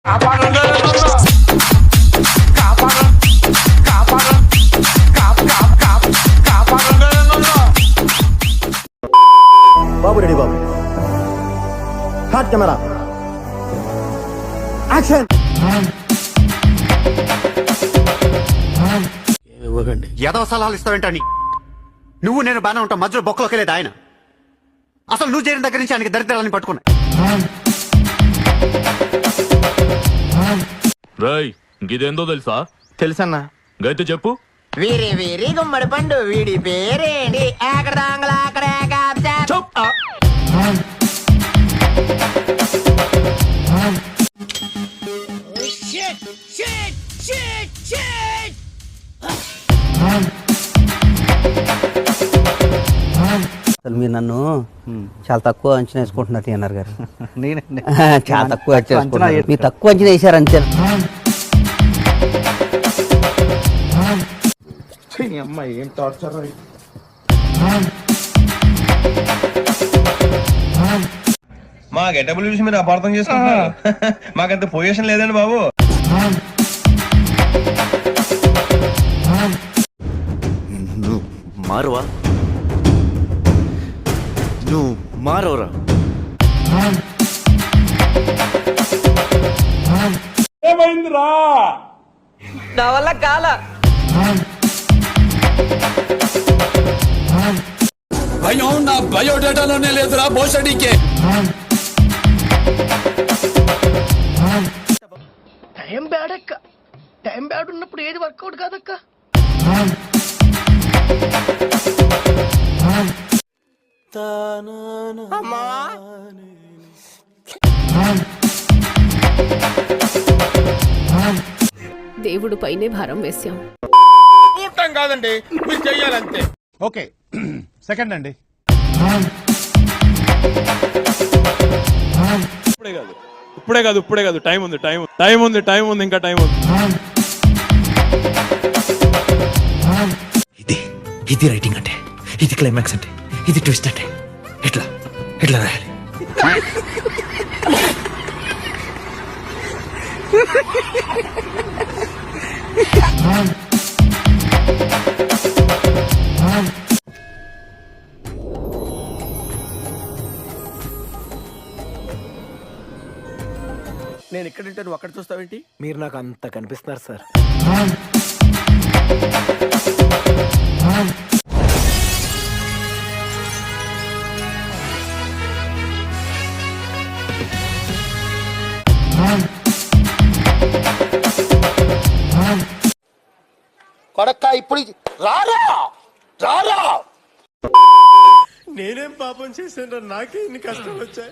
బాబు ready బాబు. Hot camera action. ఏదో సలహాలు ఇస్తావేంటని నువ్వు నేను బాగానే ఉంటాం, మధ్యలో బొక్కలోకి వెళ్ళేది ఆయన. అసలు నువ్వు చేరిన దగ్గర నుంచి ఆయనకి దరిద్రాలని పట్టుకున్నా. ఇదేందో తెలుసా? తెలుసన్నా. గైతే చెప్పు. వీరి వీరి గుమ్మడి పండు వీడి పేరేంటి? అసలు మీరు నన్ను చాలా తక్కువ అంచనా వేసుకుంటున్నారు టీఎన్ఆర్ గారు. నేనండి చాలా తక్కువ వేసుకుంటున్నారు. మీరు తక్కువ అంచనా వేసారు అంతే. అమ్మాయి ఏం టార్చర్. మా గెటబుల్ చూసి మీరు అపార్థం చేసుకుంటున్నారు. మాకంత పొజిషన్ లేదండి బాబు. నువ్వు మారువా? నువ్వు మారవరా? ఏమైందిరా? నా వల్ల కాల. భయం నా బయోడేటాలోనే లేదురా భోషడికే. టైం బ్యాడ్ అక్క. టైం బ్యాడ్ ఉన్నప్పుడు ఏది వర్కౌట్ కాదక్క. దేవుడు పైనే భారం వేశాం. చూడటం కాదండి, మీరు చెయ్యాలంతే. ఓకే సెకండ్ అండి. ఇప్పుడే కాదు టైం ఉంది ఇంకా టైం ఉంది. ఇది రైటింగ్ అంటే, ఇది క్లైమాక్స్ అంటే, ఇది ట్విస్ట్ అంటే ఎట్లా రాయాలి? నేను ఎక్కడుంటే నువ్వు అక్కడ చూస్తావేంటి? మీరు నాకు అంత కనిపిస్తున్నారు సార్. కొడక్క ఇప్పుడు రారా రారా. నేనేం పాపం చేశాను? నాకే ఇన్ని కష్టం వచ్చాయి.